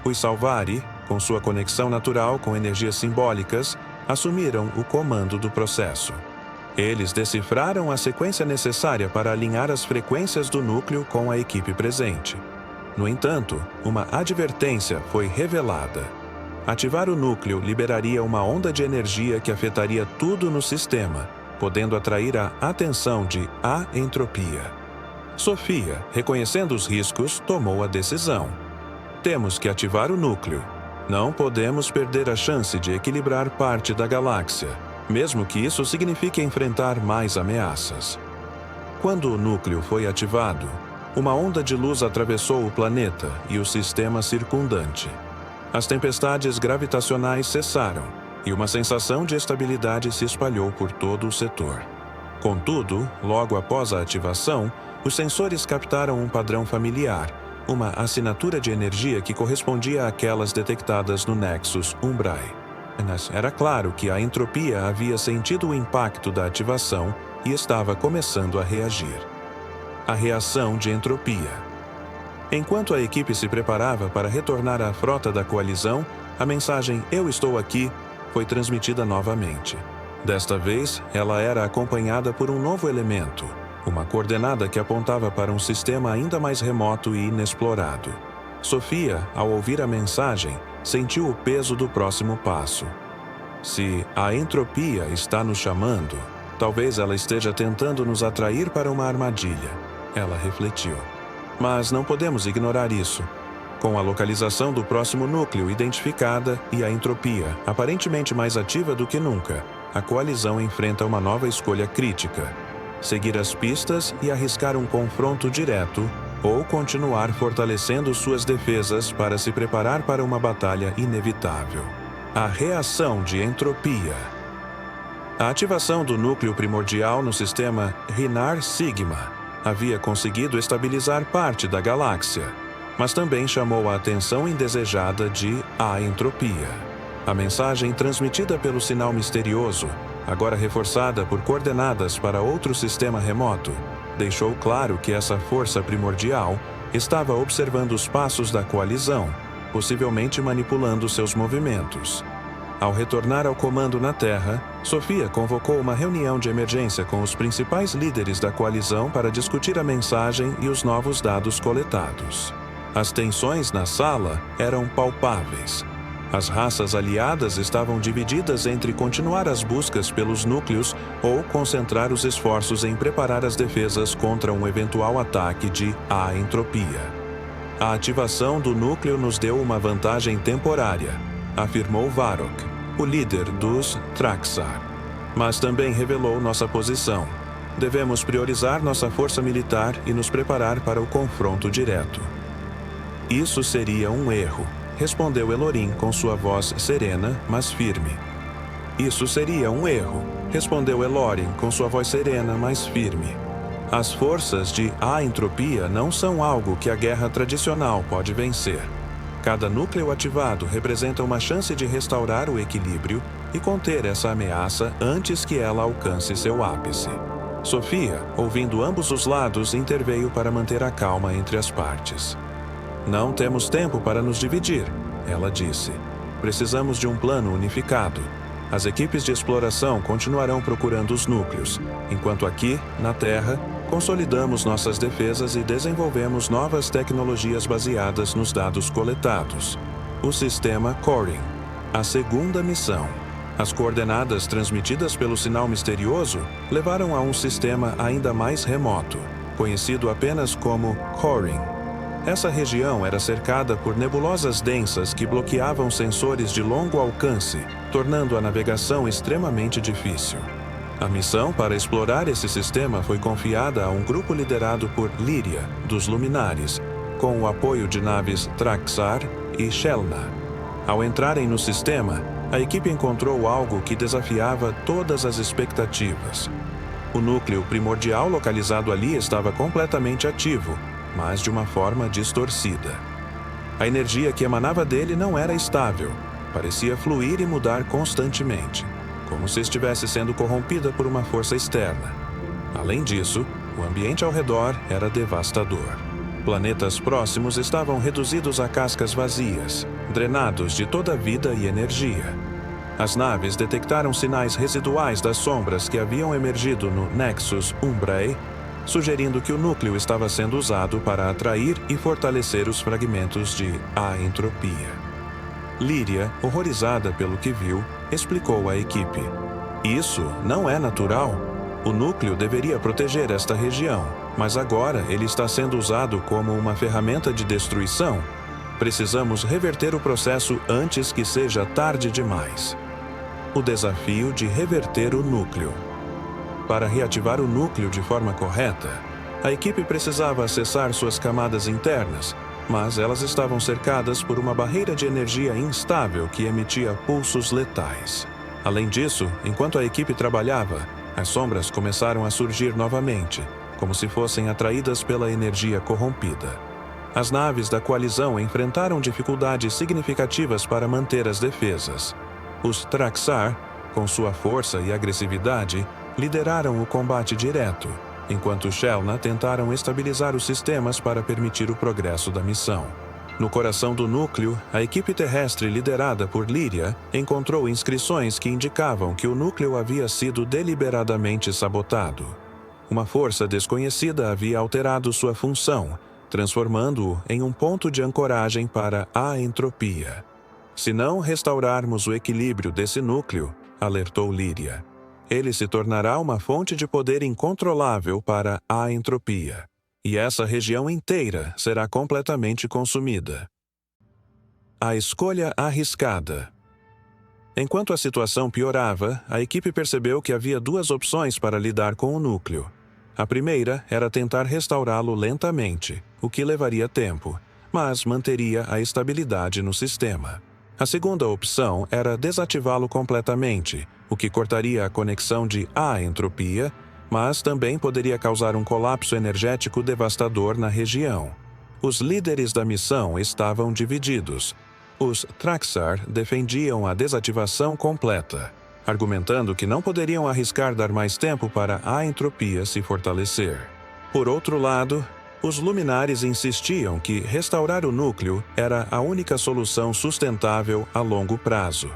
Os Salvari, com sua conexão natural com energias simbólicas, assumiram o comando do processo. Eles decifraram a sequência necessária para alinhar as frequências do núcleo com a equipe presente. No entanto, uma advertência foi revelada. Ativar o núcleo liberaria uma onda de energia que afetaria tudo no sistema, podendo atrair a atenção de A-entropia. Sophia, reconhecendo os riscos, tomou a decisão. Temos que ativar o núcleo. Não podemos perder a chance de equilibrar parte da galáxia, mesmo que isso signifique enfrentar mais ameaças. Quando o núcleo foi ativado, uma onda de luz atravessou o planeta e o sistema circundante. As tempestades gravitacionais cessaram e uma sensação de estabilidade se espalhou por todo o setor. Contudo, logo após a ativação, os sensores captaram um padrão familiar, uma assinatura de energia que correspondia àquelas detectadas no Nexus Umbrae. Era claro que a entropia havia sentido o impacto da ativação e estava começando a reagir. A reação de entropia. Enquanto a equipe se preparava para retornar à frota da coalizão, a mensagem "Eu estou aqui" foi transmitida novamente. Desta vez, ela era acompanhada por um novo elemento, uma coordenada que apontava para um sistema ainda mais remoto e inexplorado. Sophia, ao ouvir a mensagem, sentiu o peso do próximo passo. Se a entropia está nos chamando, talvez ela esteja tentando nos atrair para uma armadilha, ela refletiu. Mas não podemos ignorar isso. Com a localização do próximo núcleo identificada e a entropia aparentemente mais ativa do que nunca, a coalizão enfrenta uma nova escolha crítica: seguir as pistas e arriscar um confronto direto, ou continuar fortalecendo suas defesas para se preparar para uma batalha inevitável. A reação de entropia. A ativação do núcleo primordial no sistema Rinar Sigma havia conseguido estabilizar parte da galáxia, mas também chamou a atenção indesejada de A-entropia. A mensagem transmitida pelo sinal misterioso, agora reforçada por coordenadas para outro sistema remoto, deixou claro que essa força primordial estava observando os passos da coalizão, possivelmente manipulando seus movimentos. Ao retornar ao comando na Terra, Sophia convocou uma reunião de emergência com os principais líderes da coalizão para discutir a mensagem e os novos dados coletados. As tensões na sala eram palpáveis. As raças aliadas estavam divididas entre continuar as buscas pelos núcleos ou concentrar os esforços em preparar as defesas contra um eventual ataque de A-entropia. A ativação do núcleo nos deu uma vantagem temporária, afirmou Varrock, o líder dos Traxar. Mas também revelou nossa posição. Devemos priorizar nossa força militar e nos preparar para o confronto direto. Isso seria um erro, respondeu Elorin com sua voz serena, mas firme. Isso seria um erro, respondeu Elorin com sua voz serena, mas firme. As forças de A-entropia não são algo que a guerra tradicional pode vencer. Cada núcleo ativado representa uma chance de restaurar o equilíbrio e conter essa ameaça antes que ela alcance seu ápice. Sofia, ouvindo ambos os lados, interveio para manter a calma entre as partes. Não temos tempo para nos dividir, ela disse. Precisamos de um plano unificado. As equipes de exploração continuarão procurando os núcleos, enquanto aqui, na Terra, consolidamos nossas defesas e desenvolvemos novas tecnologias baseadas nos dados coletados. O sistema Corin. A segunda missão. As coordenadas transmitidas pelo sinal misterioso levaram a um sistema ainda mais remoto, conhecido apenas como Corin. Essa região era cercada por nebulosas densas que bloqueavam sensores de longo alcance, tornando a navegação extremamente difícil. A missão para explorar esse sistema foi confiada a um grupo liderado por Lyria, dos Luminares, com o apoio de naves Traxar e Shelna. Ao entrarem no sistema, a equipe encontrou algo que desafiava todas as expectativas. O núcleo primordial localizado ali estava completamente ativo, mas de uma forma distorcida. A energia que emanava dele não era estável, parecia fluir e mudar constantemente, como se estivesse sendo corrompida por uma força externa. Além disso, o ambiente ao redor era devastador. Planetas próximos estavam reduzidos a cascas vazias, drenados de toda vida e energia. As naves detectaram sinais residuais das sombras que haviam emergido no Nexus Umbrae, sugerindo que o núcleo estava sendo usado para atrair e fortalecer os fragmentos de A-entropia. Lyria, horrorizada pelo que viu, explicou à equipe. Isso não é natural. O núcleo deveria proteger esta região, mas agora ele está sendo usado como uma ferramenta de destruição. Precisamos reverter o processo antes que seja tarde demais. O desafio de reverter o núcleo. Para reativar o núcleo de forma correta, a equipe precisava acessar suas camadas internas, mas elas estavam cercadas por uma barreira de energia instável que emitia pulsos letais. Além disso, enquanto a equipe trabalhava, as sombras começaram a surgir novamente, como se fossem atraídas pela energia corrompida. As naves da coalizão enfrentaram dificuldades significativas para manter as defesas. Os Traxar, com sua força e agressividade, lideraram o combate direto, enquanto Shelna tentaram estabilizar os sistemas para permitir o progresso da missão. No coração do núcleo, a equipe terrestre liderada por Lyria encontrou inscrições que indicavam que o núcleo havia sido deliberadamente sabotado. Uma força desconhecida havia alterado sua função, transformando-o em um ponto de ancoragem para a entropia. Se não restaurarmos o equilíbrio desse núcleo, alertou Lyria, ele se tornará uma fonte de poder incontrolável para a entropia, e essa região inteira será completamente consumida. A escolha arriscada. Enquanto a situação piorava, a equipe percebeu que havia duas opções para lidar com o núcleo. A primeira era tentar restaurá-lo lentamente, o que levaria tempo, mas manteria a estabilidade no sistema. A segunda opção era desativá-lo completamente, o que cortaria a conexão de A-entropia, mas também poderia causar um colapso energético devastador na região. Os líderes da missão estavam divididos. Os Traxar defendiam a desativação completa, argumentando que não poderiam arriscar dar mais tempo para a entropia se fortalecer. Por outro lado, os Luminares insistiam que restaurar o núcleo era a única solução sustentável a longo prazo.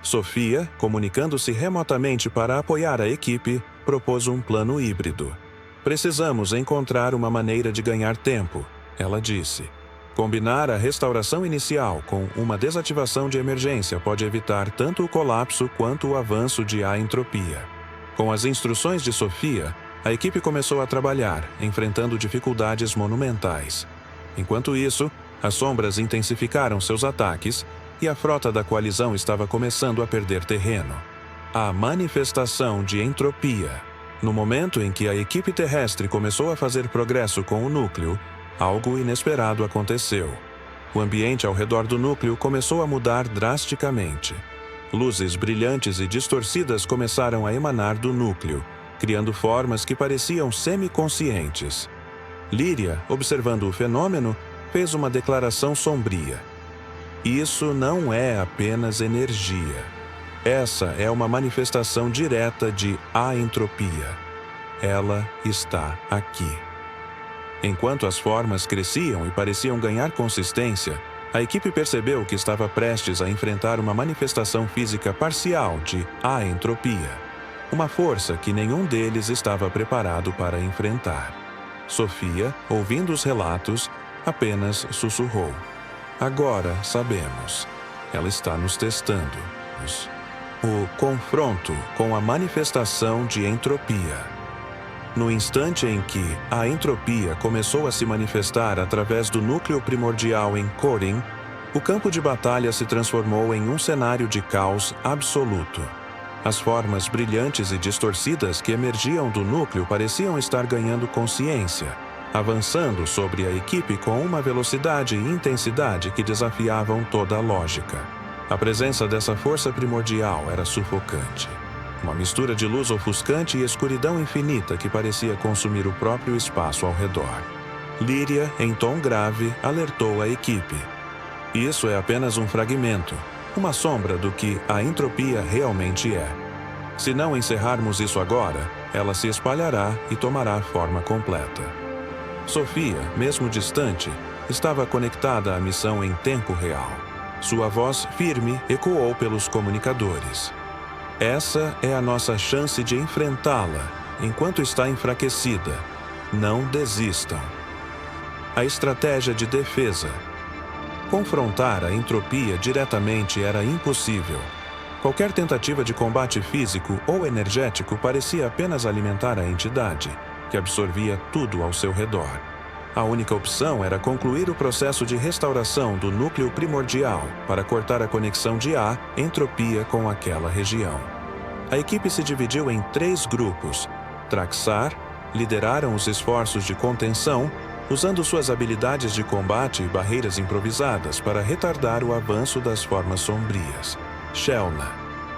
Sofia, comunicando-se remotamente para apoiar a equipe, propôs um plano híbrido. Precisamos encontrar uma maneira de ganhar tempo, ela disse. Combinar a restauração inicial com uma desativação de emergência pode evitar tanto o colapso quanto o avanço de A-entropia. Com as instruções de Sofia, a equipe começou a trabalhar, enfrentando dificuldades monumentais. Enquanto isso, As sombras intensificaram seus ataques e a frota da coalizão estava começando a perder terreno. A manifestação de entropia. No momento em que a equipe terrestre começou a fazer progresso com o núcleo, algo inesperado aconteceu. O ambiente ao redor do núcleo começou a mudar drasticamente. Luzes brilhantes e distorcidas começaram a emanar do núcleo, criando formas que pareciam semiconscientes. Lyria, observando o fenômeno, fez uma declaração sombria. Isso não é apenas energia. Essa é uma manifestação direta de aentropia. Ela está aqui. Enquanto as formas cresciam e pareciam ganhar consistência, a equipe percebeu que estava prestes a enfrentar uma manifestação física parcial de aentropia, uma força que nenhum deles estava preparado para enfrentar. Sofia, ouvindo os relatos, apenas sussurrou. Agora sabemos. Ela está nos testando. O confronto com a manifestação de entropia. No instante em que a entropia começou a se manifestar através do núcleo primordial em Corin, o campo de batalha se transformou em um cenário de caos absoluto. As formas brilhantes e distorcidas que emergiam do núcleo pareciam estar ganhando consciência, avançando sobre a equipe com uma velocidade e intensidade que desafiavam toda a lógica. A presença dessa força primordial era sufocante. Uma mistura de luz ofuscante e escuridão infinita que parecia consumir o próprio espaço ao redor. Lyria, em tom grave, alertou a equipe. Isso é apenas um fragmento, uma sombra do que a entropia realmente é. Se não encerrarmos isso agora, ela se espalhará e tomará forma completa. Sofia, mesmo distante, estava conectada à missão em tempo real. Sua voz firme ecoou pelos comunicadores. Essa é a nossa chance de enfrentá-la, enquanto está enfraquecida. Não desistam. A estratégia de defesa. Confrontar a entropia diretamente era impossível. Qualquer tentativa de combate físico ou energético parecia apenas alimentar a entidade, que absorvia tudo ao seu redor. A única opção era concluir o processo de restauração do núcleo primordial para cortar a conexão de entropia com aquela região. A equipe se dividiu em 3 grupos. Traxar lideraram os esforços de contenção, usando suas habilidades de combate e barreiras improvisadas para retardar o avanço das formas sombrias. Shelna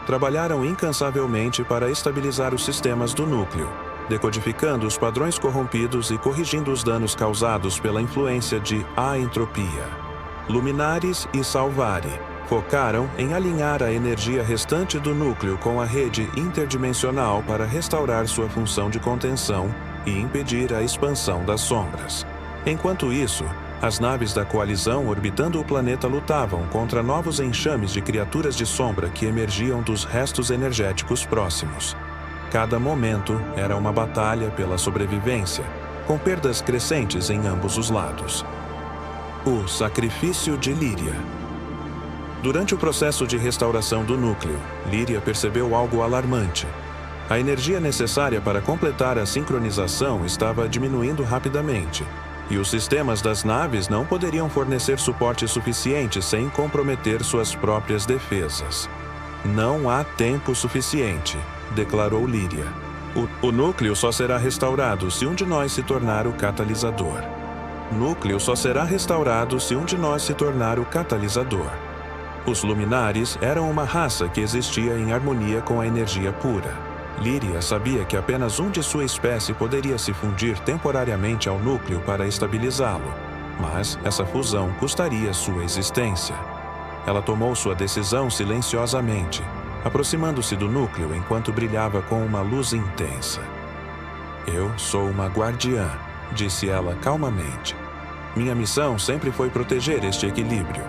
trabalharam incansavelmente para estabilizar os sistemas do núcleo, decodificando os padrões corrompidos e corrigindo os danos causados pela influência de entropia. Luminares e Salvari focaram em alinhar a energia restante do núcleo com a rede interdimensional para restaurar sua função de contenção e impedir a expansão das sombras. Enquanto isso, as naves da coalizão orbitando o planeta lutavam contra novos enxames de criaturas de sombra que emergiam dos restos energéticos próximos. Cada momento era uma batalha pela sobrevivência, com perdas crescentes em ambos os lados. O sacrifício de Lyria. Durante o processo de restauração do núcleo, Lyria percebeu algo alarmante. A energia necessária para completar a sincronização estava diminuindo rapidamente, e os sistemas das naves não poderiam fornecer suporte suficiente sem comprometer suas próprias defesas. Não há tempo suficiente, declarou Lyria. O núcleo só será restaurado se um de nós se tornar o catalisador. Núcleo só será restaurado se um de nós se tornar o catalisador. Os Luminares eram uma raça que existia em harmonia com a energia pura. Lyria sabia que apenas um de sua espécie poderia se fundir temporariamente ao núcleo para estabilizá-lo, mas essa fusão custaria sua existência. Ela tomou sua decisão silenciosamente, aproximando-se do núcleo enquanto brilhava com uma luz intensa. Eu sou uma guardiã, disse ela calmamente. Minha missão sempre foi proteger este equilíbrio.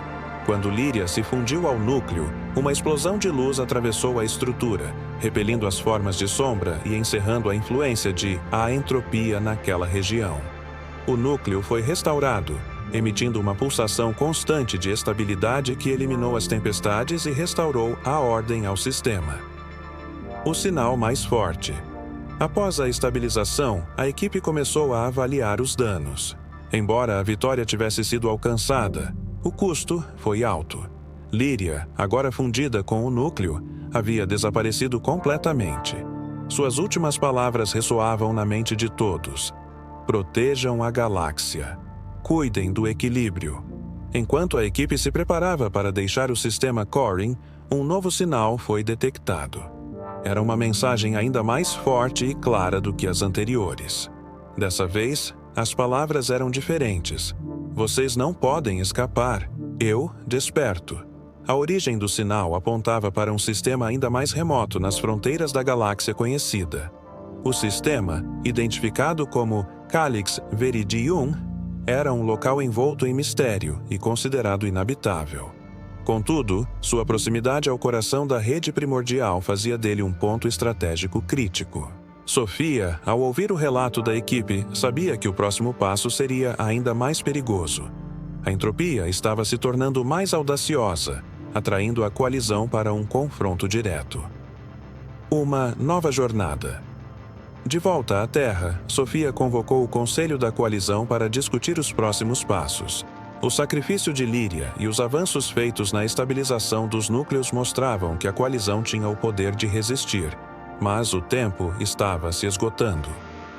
Quando Lyria se fundiu ao núcleo, uma explosão de luz atravessou a estrutura, repelindo as formas de sombra e encerrando a influência de entropia naquela região. O núcleo foi restaurado, emitindo uma pulsação constante de estabilidade que eliminou as tempestades e restaurou a ordem ao sistema. O sinal mais forte. Após a estabilização, a equipe começou a avaliar os danos. Embora a vitória tivesse sido alcançada, o custo foi alto. Lyria, agora fundida com o núcleo, havia desaparecido completamente. Suas últimas palavras ressoavam na mente de todos. Protejam a galáxia. Cuidem do equilíbrio. Enquanto a equipe se preparava para deixar o sistema Corin, um novo sinal foi detectado. Era uma mensagem ainda mais forte e clara do que as anteriores. Dessa vez, as palavras eram diferentes. Vocês não podem escapar. Eu desperto. A origem do sinal apontava para um sistema ainda mais remoto nas fronteiras da galáxia conhecida. O sistema, identificado como Calix Viridium, era um local envolto em mistério e considerado inabitável. Contudo, sua proximidade ao coração da rede primordial fazia dele um ponto estratégico crítico. Sofia, ao ouvir o relato da equipe, sabia que o próximo passo seria ainda mais perigoso. A entropia estava se tornando mais audaciosa, atraindo a coalizão para um confronto direto. Uma nova jornada. De volta à Terra, Sofia convocou o Conselho da Coalizão para discutir os próximos passos. O sacrifício de Lyria e os avanços feitos na estabilização dos núcleos mostravam que a coalizão tinha o poder de resistir, mas o tempo estava se esgotando.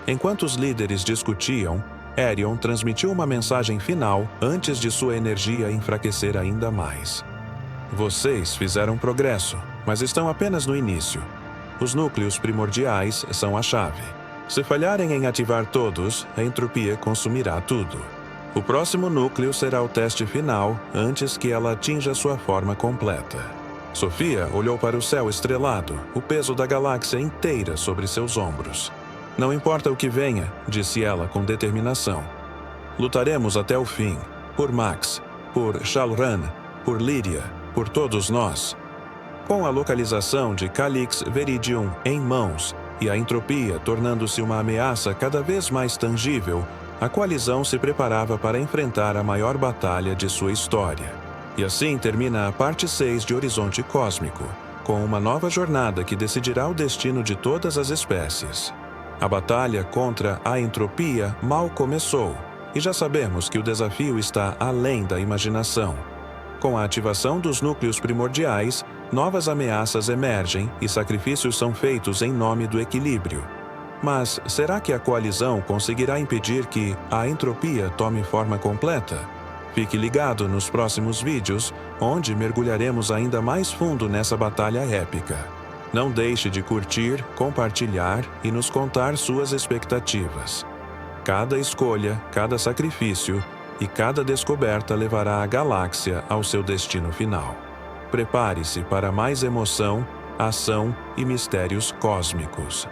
Enquanto os líderes discutiam, Aerion transmitiu uma mensagem final antes de sua energia enfraquecer ainda mais. Vocês fizeram progresso, mas estão apenas no início. Os núcleos primordiais são a chave. Se falharem em ativar todos, a entropia consumirá tudo. O próximo núcleo será o teste final antes que ela atinja sua forma completa. Sofia olhou para o céu estrelado, o peso da galáxia inteira sobre seus ombros. Não importa o que venha, disse ela com determinação. Lutaremos até o fim, por Max, por Shal'Ran, por Lyria, por todos nós. Com a localização de Calix Viridium em mãos e a entropia tornando-se uma ameaça cada vez mais tangível, a coalizão se preparava para enfrentar a maior batalha de sua história. E assim termina a parte 6 de Horizonte Cósmico, com uma nova jornada que decidirá o destino de todas as espécies. A batalha contra a entropia mal começou, e já sabemos que o desafio está além da imaginação. Com a ativação dos núcleos primordiais, novas ameaças emergem e sacrifícios são feitos em nome do equilíbrio. Mas será que a coalizão conseguirá impedir que a entropia tome forma completa? Fique ligado nos próximos vídeos, onde mergulharemos ainda mais fundo nessa batalha épica. Não deixe de curtir, compartilhar e nos contar suas expectativas. Cada escolha, cada sacrifício e cada descoberta levará a galáxia ao seu destino final. Prepare-se para mais emoção, ação e mistérios cósmicos.